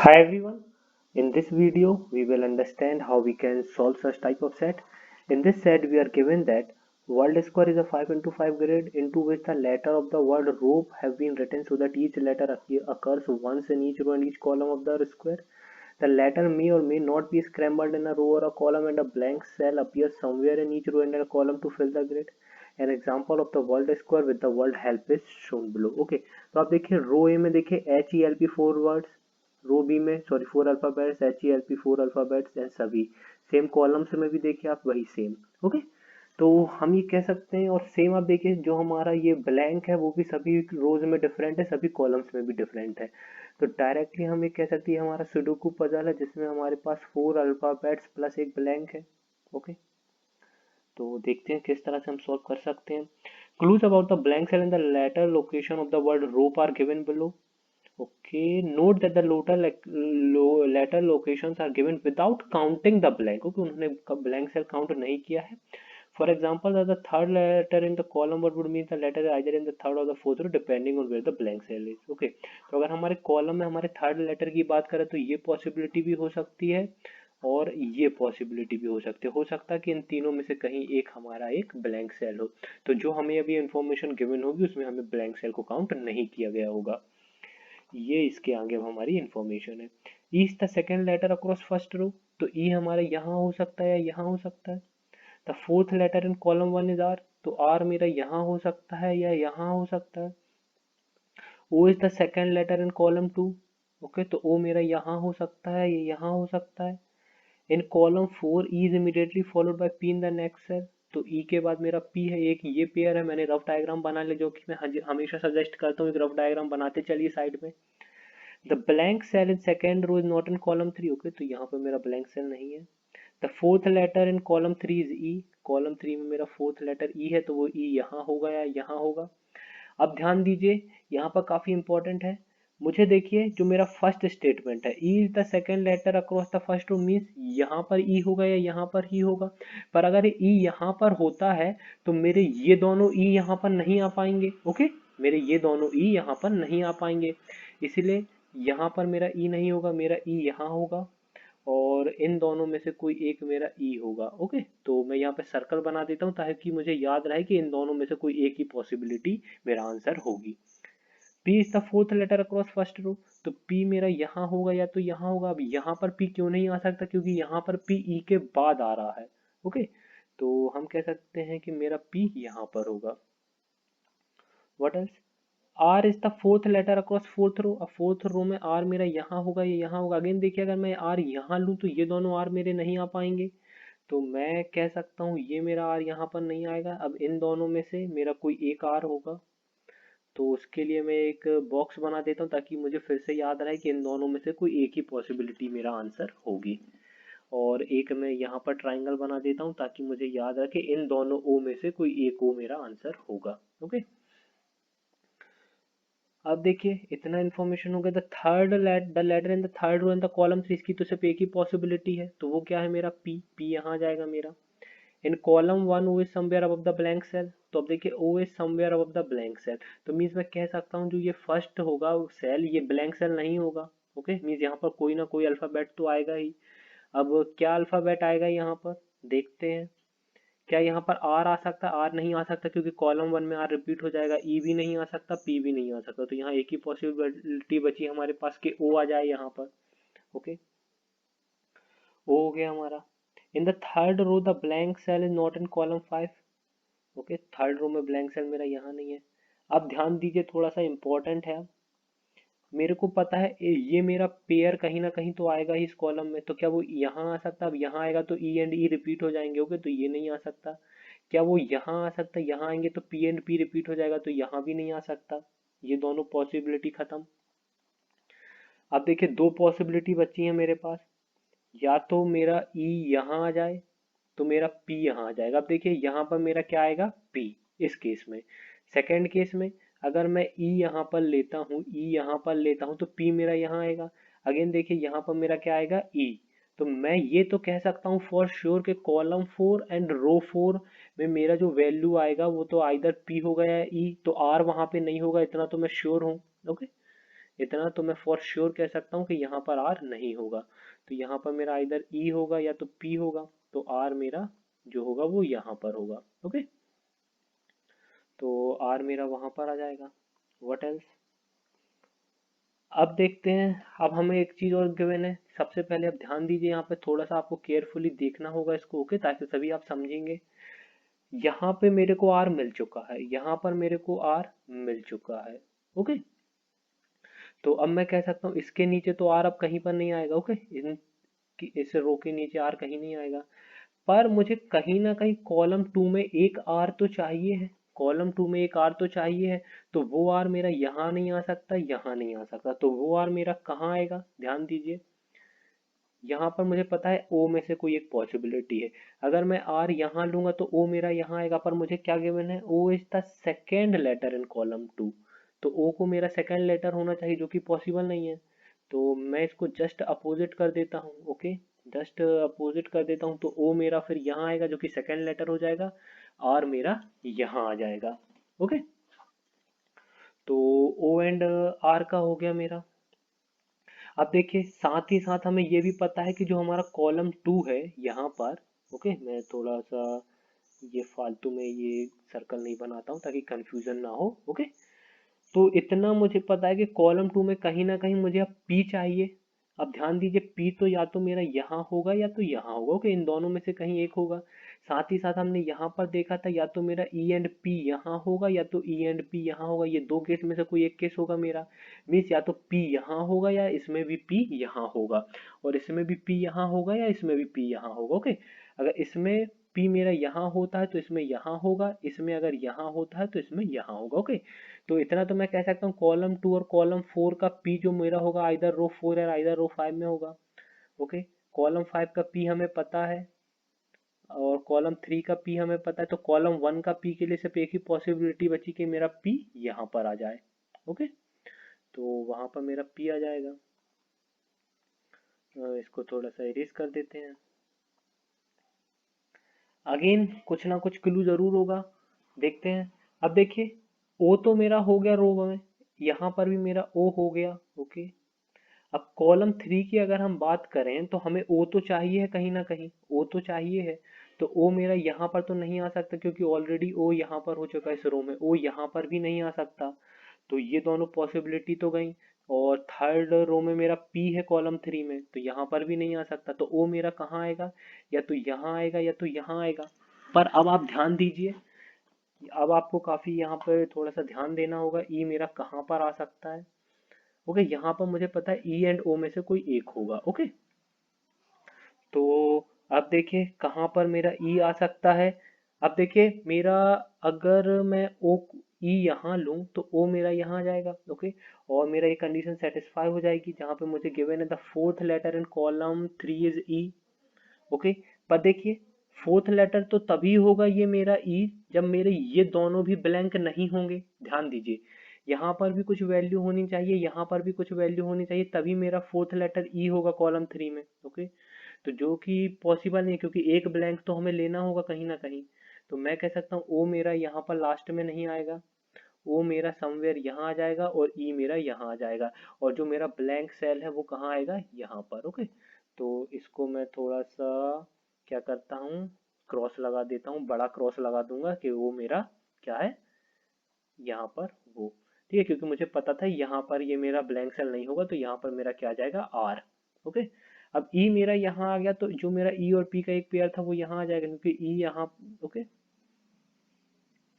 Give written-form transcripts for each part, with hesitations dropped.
Hi everyone. In this video, we will understand how we can solve such type of set. In this set, we are given that world square is a 5 into 5 grid into which the letter of the word rope have been written so that each letter occurs once in each row and each column of the square. The letter may or may not be scrambled in a row or a column and a blank cell appears somewhere in each row and a column to fill the grid. An example of the world square with the word help is shown below. Okay, तो आप देखिए रो ए में देखिए HELP 4 words, रो B में sorry 4 alphabets HELP 4 alphabets and सभी same columns में भी देखिए आप वही सेम। ओके, तो हम ये कह सकते हैं और सेम आप देखिए जो हमारा ये ब्लैंक है वो भी सभी रोज में डिफरेंट है, सभी कॉलम्स में भी डिफरेंट है। तो डायरेक्टली हम ये कह सकते हैं हमारा सुडोकू पजल है जिसमें हमारे पास 4 अल्फाबेट्स प्लस एक ब्लैंक है। ओके, तो देखते हैं किस तरह से हम सॉल्व कर सकते हैं। Clues about the blank cell and the letter location of the word rope are given below. Okay, note that the letter locations are given without counting the blank. Okay, उन्होंने blank cell count नहीं किया है. For example, the third letter in the column what would mean the letter is either in the third or the fourth row depending on where the blank cell is. Okay, तो अगर हमारे column में हमारे third letter की बात करें तो ये पॉसिबिलिटी भी हो सकती है और ये पॉसिबिलिटी भी हो सकता है कि इन तीनों में से कहीं एक हमारा एक ब्लैंक सेल हो। तो जो हमें अभी इंफॉर्मेशन गिवन होगी उसमें हमें ब्लैंक सेल को काउंट नहीं किया गया होगा। ये इसके आगे हमारी इंफॉर्मेशन है। E is the second letter across first row, तो ई हमारा यहाँ हो सकता है या यहाँ हो सकता है। The fourth letter in column one is R, तो आर मेरा यहाँ हो सकता है या यहाँ हो सकता है। O is the second letter in column two, okay, तो ओ मेरा यहाँ हो सकता है या यहाँ हो सकता है। In column four E is immediately followed by P in the next cell, तो ई के बाद मेरा पी है, एक ये पेयर है। मैंने रफ डायग्राम बना लिया जो कि मैं हमेशा सजेस्ट करता हूँ, एक रफ डायग्राम बनाते चलिए साइड में। The blank cell in second row is not in column three, okay, तो यहाँ पे मेरा ब्लैंक सेल नहीं है। The fourth letter in column three is E, column three में मेरा फोर्थ लेटर ई है तो वो ई यहाँ होगा या यहाँ होगा। अब ध्यान दीजिए यहाँ पर काफी इंपॉर्टेंट है। मुझे देखिए जो मेरा फर्स्ट स्टेटमेंट है E is the second letter across the first row means यहाँ पर ई होगा या यहाँ पर ही होगा। पर अगर ई यहाँ पर होता है तो मेरे ये दोनों ई यहाँ पर नहीं आ पाएंगे। ओके, मेरे ये दोनों ई यहाँ पर नहीं आ पाएंगे, इसलिए यहाँ पर मेरा ई नहीं होगा, मेरा ई यहाँ होगा और इन दोनों में से कोई एक मेरा ई होगा। ओके, तो मैं यहाँ पे सर्कल बना देता हूँ ताकि मुझे याद रहे कि इन दोनों में से कोई एक ही पॉसिबिलिटी मेरा आंसर होगी। P is the fourth letter across first row, तो P मेरा यहाँ होगा या तो यहाँ होगा। अब यहाँ पर P क्यों नहीं आ सकता, क्योंकि यहाँ पर P E के बाद आ रहा है। ओके, तो हम कह सकते हैं कि मेरा P यहाँ पर होगा। What else? R is the fourth letter across fourth row, अब फोर्थ रो में R मेरा यहाँ होगा या यहाँ होगा। अगेन देखिए अगर मैं R यहाँ लूँ तो ये दोनों R मेरे नहीं आ पाएंगे, तो मैं कह सकता हूँ ये मेरा R यहाँ पर नहीं आएगा। अब इन दोनों में से मेरा कोई एक R होगा, तो उसके लिए मैं एक बॉक्स बना देता हूँ ताकि मुझे फिर से याद रहे कि इन दोनों में से कोई एक ही पॉसिबिलिटी मेरा आंसर होगी। और एक मैं यहाँ पर ट्राइंगल बना देता हूँ ताकि मुझे याद रहे कि इन दोनों ओ में से कोई एक ओ मेरा आंसर होगा। ओके, अब देखिए इतना इन्फॉर्मेशन हो गया। The letter in the third row in the column three, इसकी तो सिर्फ एक ही पॉसिबिलिटी है, तो वो क्या है मेरा पी यहाँ आ जाएगा मेरा। In column one O is somewhere above the blank cell, तो अब देखिए O is somewhere above the blank cell, तो मीन्स मैं कह सकता हूँ जो ये फर्स्ट होगा सेल ये ब्लैंक सेल नहीं होगा। ओके, मीन्स यहाँ पर कोई ना कोई अल्फाबेट तो आएगा ही। अब क्या अल्फाबेट आएगा यहाँ पर देखते हैं। क्या यहाँ पर आर आ सकता है, आर नहीं आ सकता क्योंकि कॉलम वन में आर रिपीट हो जाएगा। ई भी नहीं आ सकता, पी भी नहीं आ सकता, तो यहाँ एक ही पॉसिबिलिटी बची हमारे पास कि ओ आ जाए यहाँ पर। ओके, ओ हो गया हमारा। In the third row the blank cell is not in column five, okay, third row में ब्लैंक सेल मेरा यहाँ नहीं है। अब ध्यान दीजिए थोड़ा सा इंपॉर्टेंट है। मेरे को पता है ये मेरा पेयर कहीं ना कहीं तो आएगा ही इस कॉलम में, तो क्या वो यहाँ आ सकता है। अब यहाँ आएगा तो ई एंड ई रिपीट हो जाएंगे, ओके, तो ये नहीं आ सकता। क्या वो यहाँ आ सकता है, यहाँ आएंगे तो पी एंड पी रिपीट हो जाएगा, तो यहाँ भी नहीं आ सकता। ये दोनों पॉसिबिलिटी खत्म। अब देखिए दो पॉसिबिलिटी बची है मेरे पास, या तो मेरा ई यहाँ आ जाए तो मेरा P यहाँ आ जाएगा। अब देखिए यहाँ पर मेरा क्या आएगा P इस केस में। सेकेंड केस में अगर मैं E यहाँ पर लेता हूँ, E यहाँ पर लेता हूँ तो P मेरा यहाँ आएगा। अगेन देखिए यहाँ पर मेरा क्या आएगा E, तो मैं ये तो कह सकता हूँ फॉर श्योर कि column four and row four में मेरा जो वैल्यू आएगा वो तो आइदर P होगा या E, तो R वहाँ पे नहीं होगा, इतना तो मैं श्योर हूँ। ओके, इतना तो मैं फॉर श्योर कह सकता हूँ कि यहाँ पर आर नहीं होगा। तो यहाँ पर मेरा इधर ई होगा या तो पी होगा, तो आर मेरा जो होगा वो यहाँ पर होगा। ओके, तो आर मेरा वहां पर आ जाएगा। What else? अब देखते हैं, अब हमें एक चीज और गिवन है। सबसे पहले आप ध्यान दीजिए, यहाँ पे थोड़ा सा आपको केयरफुली देखना होगा इसको, ओके, ताकि सभी आप समझेंगे। यहाँ पे मेरे को आर मिल चुका है, यहाँ पर मेरे को आर मिल चुका है। ओके, तो अब मैं कह सकता हूँ इसके नीचे तो आर अब कहीं पर नहीं आएगा। ओके, इस रो के नीचे आर कहीं नहीं आएगा, पर मुझे कहीं ना कहीं कॉलम टू में एक आर तो चाहिए है। कॉलम टू में एक आर तो चाहिए है, तो वो आर मेरा यहाँ नहीं आ सकता, यहाँ नहीं आ सकता, तो वो आर मेरा कहाँ आएगा? ध्यान दीजिए, यहाँ पर मुझे पता है ओ में से कोई एक पॉसिबिलिटी है। अगर मैं आर यहाँ लूंगा तो ओ मेरा यहाँ आएगा, पर मुझे क्या गिवन है? O is the second letter in column two, तो ओ को मेरा सेकेंड लेटर होना चाहिए, जो कि पॉसिबल नहीं है। तो मैं इसको जस्ट अपोजिट कर देता हूँ। ओके, जस्ट अपोजिट कर देता हूँ, तो ओ मेरा फिर यहाँ आएगा, जो कि सेकेंड लेटर हो जाएगा। आर मेरा यहाँ आ जाएगा। ओके, तो ओ एंड आर का हो गया मेरा। अब देखिए, साथ ही साथ हमें ये भी पता है कि जो हमारा कॉलम टू है यहाँ पर, ओके, मैं थोड़ा सा ये फालतू में ये सर्कल नहीं बनाता हूँ ताकि कंफ्यूजन ना हो। ओके, तो इतना मुझे पता है कि कॉलम टू में कहीं ना कहीं मुझे अब पी चाहिए। अब ध्यान दीजिए, पी तो या तो मेरा यहाँ होगा या तो यहाँ होगा। ओके, इन दोनों में से कहीं एक होगा। साथ ही साथ हमने यहाँ पर देखा था, या तो मेरा ई एंड पी यहाँ होगा या तो ई एंड पी यहाँ होगा, ये दो केस में से कोई एक केस होगा मेरा। मीन्स या तो पी यहाँ होगा या इसमें भी पी यहाँ होगा, और इसमें भी पी यहाँ होगा या इसमें भी पी यहाँ होगा। ओके, अगर इसमें पी मेरा यहाँ होता है तो इसमें यहाँ होगा, इसमें अगर यहाँ होता है तो इसमें यहाँ होगा। ओके, तो इतना तो मैं कह सकता हूँ कॉलम टू और कॉलम फोर का पी जो मेरा होगा आइदर रो फोर या आइदर रो फाइव में होगा। ओके, कॉलम फाइव का पी हमें पता है और कॉलम थ्री का पी हमें पता है, तो कॉलम वन का पी के लिए सिर्फ एक ही पॉसिबिलिटी बची कि मेरा पी यहाँ पर आ जाए। ओके, तो वहां पर मेरा पी आ जाएगा। इसको थोड़ा सा इरेज कर देते हैं। अगेन कुछ ना कुछ क्लू जरूर होगा, देखते हैं। अब देखिए, ओ तो मेरा हो गया रो में, यहाँ पर भी मेरा ओ हो गया। ओके, अब कॉलम थ्री की अगर हम बात करें तो हमें ओ तो चाहिए है, कहीं ना कहीं ओ तो चाहिए है। तो ओ मेरा यहाँ पर तो नहीं आ सकता, क्योंकि ऑलरेडी ओ यहाँ पर हो चुका है इस रो में। ओ यहाँ पर भी नहीं आ सकता, तो ये दोनों पॉसिबिलिटी तो गई। और थर्ड रो में मेरा पी है कॉलम थ्री में, तो यहाँ पर भी नहीं आ सकता, तो ओ मेरा कहाँ आएगा? या तो यहाँ आएगा या तो यहाँ आएगा। पर अब आप ध्यान दीजिए, अब आपको काफी यहाँ पर थोड़ा सा ध्यान देना होगा, ई मेरा कहाँ पर आ सकता है। ओके, यहाँ पर मुझे पता है ई एंड ओ में से कोई एक होगा। ओके, तो अब देखिए कहाँ पर मेरा ई आ सकता है। अब देखिए मेरा, अगर मैं ओ ई यहाँ लूँ तो ओ मेरा यहाँ आ जाएगा। ओके, और मेरा ये कंडीशन सेटिस्फाई हो जाएगी, जहाँ पे मुझे गिवन है the fourth letter in column three is E. Okay, पर देखिए, फोर्थ लेटर तो तभी होगा ये मेरा ई जब मेरे ये दोनों भी ब्लैंक नहीं होंगे। ध्यान दीजिए, यहाँ पर भी कुछ वैल्यू होनी चाहिए, यहाँ पर भी कुछ वैल्यू होनी चाहिए, तभी मेरा फोर्थ लेटर ई होगा कॉलम थ्री में। ओके, तो जो कि पॉसिबल नहीं, क्योंकि एक ब्लैंक तो हमें लेना होगा कहीं ना कहीं। तो मैं कह सकता हूँ ओ मेरा यहाँ पर लास्ट में नहीं आएगा, ओ मेरा समवेयर यहाँ आ जाएगा और ई मेरा यहाँ आ जाएगा। और जो मेरा ब्लैंक सेल है वो कहाँ आएगा? यहाँ पर। ओके, तो इसको मैं थोड़ा सा क्या करता हूँ, क्रॉस लगा देता हूँ, बड़ा क्रॉस लगा दूंगा कि वो मेरा क्या है, यहाँ पर वो। ठीक है, क्योंकि मुझे पता था यहाँ पर ये मेरा ब्लैंक सेल नहीं होगा, तो यहाँ पर मेरा क्या आ जाएगा? आर। ओके, अब ई मेरा यहाँ आ गया, तो जो मेरा ई और पी का एक पेयर था वो यहाँ आ जाएगा, क्योंकि ई यहाँ। ओके,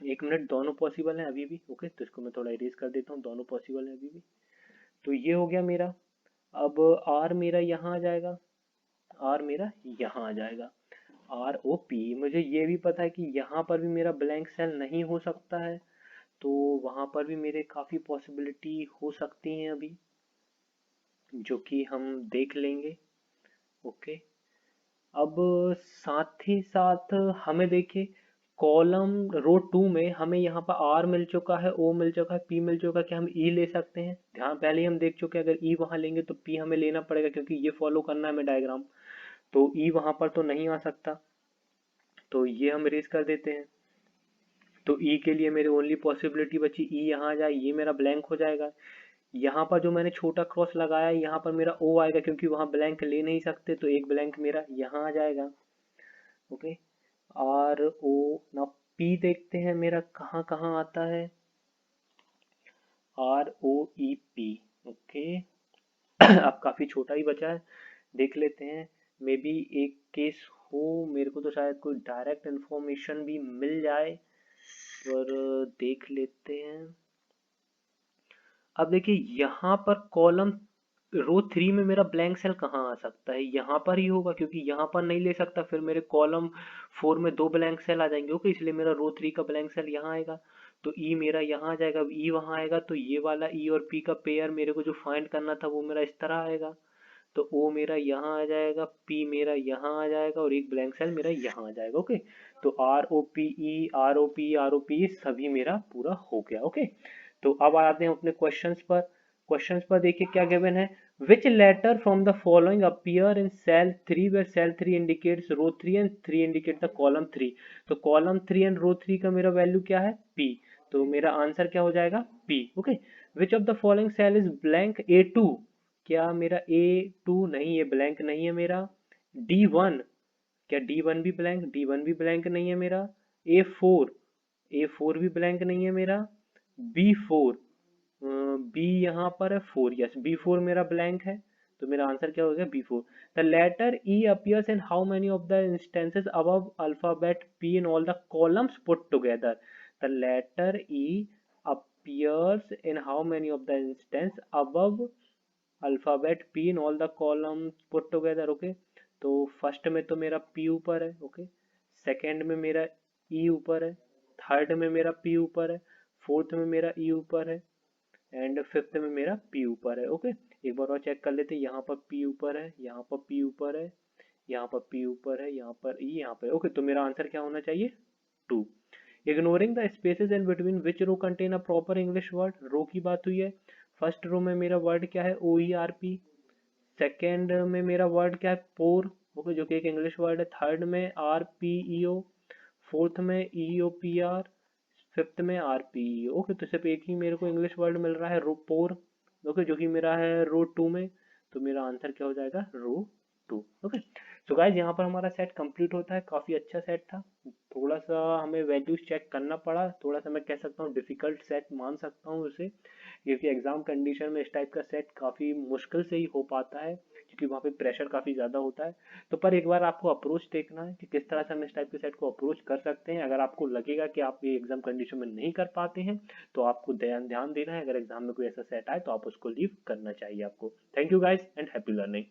एक मिनट, दोनों पॉसिबल है अभी भी। ओके, तो इसको मैं थोड़ा इरेज कर देता हूँ, दोनों पॉसिबल है अभी भी। तो ये हो गया मेरा। अब आर मेरा यहाँ आ जाएगा, आर मेरा यहाँ आ जाएगा, आर ओ पी। मुझे ये भी पता है कि यहाँ पर भी मेरा ब्लैंक सेल नहीं हो सकता है, तो वहां पर भी मेरे काफी पॉसिबिलिटी हो सकती हैं अभी, जो कि हम देख लेंगे। ओके, अब साथ ही साथ हमें देखिए, कॉलम रो टू में हमें यहाँ पर आर मिल चुका है, ओ मिल चुका है, पी मिल चुका है, कि हम ई ले सकते हैं। ध्यान, पहले ही हम देख चुके हैं, अगर ई वहां लेंगे तो पी हमें लेना पड़ेगा, क्योंकि ये फॉलो करना है हमें डायग्राम। तो ई वहां पर तो नहीं आ सकता, तो ये हम रेज कर देते हैं। तो ई के लिए मेरी ओनली पॉसिबिलिटी बची ई यहाँ आ जाए, ये मेरा ब्लैंक हो जाएगा। यहाँ पर जो मैंने छोटा क्रॉस लगाया यहाँ पर मेरा ओ आएगा, क्योंकि वहां ब्लैंक ले नहीं सकते, तो एक ब्लैंक मेरा यहाँ आ जाएगा। ओके, आर ओ, ना पी देखते हैं मेरा कहाँ कहाँ आता है, R O E P. Okay, अब काफी छोटा ही बचा है, देख लेते हैं। मे बी एक केस हो, मेरे को तो शायद कोई डायरेक्ट इंफॉर्मेशन भी मिल जाए, पर देख लेते हैं। अब देखिए यहाँ पर कॉलम रो 3 में मेरा ब्लैंक सेल कहाँ आ सकता है, यहाँ पर ही होगा, क्योंकि यहाँ पर नहीं ले सकता, फिर मेरे कॉलम 4 में 2 ब्लैंक सेल आ जाएंगे। ओके, इसलिए मेरा रो 3 का ब्लैंक सेल यहाँ आएगा, तो ई मेरा यहाँ आ जाएगा, ई वहाँ आएगा, तो ये वाला ई और पी का पेयर मेरे को जो फाइंड करना था वो मेरा इस तरह आएगा। तो ओ मेरा यहाँ आ जाएगा, पी मेरा यहाँ आ जाएगा, और एक ब्लैंक सेल मेरा यहाँ आ जाएगा। ओके, तो R O P E, R O P, R O P सभी मेरा पूरा हो गया। ओके, तो अब आते हैं अपने क्वेश्चंस पर। क्वेश्चंस पर देखिए क्या गिवन है, which letter from the following appear in cell 3 where cell 3 indicates row 3 and 3 indicate the column 3। तो column 3 and row 3 का मेरा वैल्यू क्या है, p, तो मेरा आंसर क्या हो जाएगा p। Okay, which of the following cell is blank a2, क्या मेरा a2 नहीं, ये ब्लैंक नहीं है मेरा। d1, क्या d1 भी ब्लैंक, d1 भी ब्लैंक नहीं है मेरा। a4, a4 भी ब्लैंक नहीं है मेरा। b4, बी यहाँ पर है 4, यस b4 मेरा ब्लैंक है, तो मेरा आंसर क्या हो गया b4। The letter E appears in how many of the instances above alphabet p in all the columns put together। the letter e appears in how many of the instances above alphabet p in all the columns put together। Okay, तो first में तो मेरा p ऊपर है, okay, second में मेरा e ऊपर है, थर्ड में मेरा p ऊपर है, फोर्थ में मेरा e ऊपर है, एंड फिफ्थ में मेरा p ऊपर है। ओके, एक बार और चेक कर लेते हैं, यहाँ पर p ऊपर है, यहाँ पर p ऊपर है, यहाँ पर p ऊपर है, यहाँ पर e, यहाँ पर। ओके, तो मेरा आंसर क्या होना चाहिए 2। Ignoring the spaces in between which row contain a proper English word, row की बात हुई है। फर्स्ट रो में मेरा वर्ड क्या है ओ ई आर पी, सेकेंड में मेरा वर्ड क्या है पोर, ओके, जो कि एक इंग्लिश वर्ड है। थर्ड में आर पी ई ओ, फोर्थ में ई ओ पी आर, फिफ्थ में आर पी ई। ओके, तो सिर्फ एक ही मेरे को इंग्लिश वर्ड मिल रहा है रो पोर, ओके, जो कि मेरा है रो 2 में, तो मेरा आंसर क्या हो जाएगा रो 2। ओके, सो गाइज यहाँ पर हमारा सेट कंप्लीट होता है, काफी अच्छा सेट था। थोड़ा सा हमें वैल्यूज चेक करना पड़ा, थोड़ा सा मैं कह सकता हूँ डिफिकल्ट सेट मान सकता हूँ उसे, क्योंकि एग्जाम कंडीशन में इस टाइप का सेट काफी मुश्किल से ही हो पाता है, क्योंकि वहाँ पे प्रेशर काफी ज्यादा होता है। तो पर एक बार आपको अप्रोच देखना है कि किस तरह से हम इस टाइप के सेट को अप्रोच कर सकते हैं। अगर आपको लगेगा कि आप ये एग्जाम कंडीशन में नहीं कर पाते हैं, तो आपको ध्यान देना है, अगर एग्जाम में कोई ऐसा सेट आए तो आप उसको लीव करना चाहिए आपको। Thank you guys and happy learning.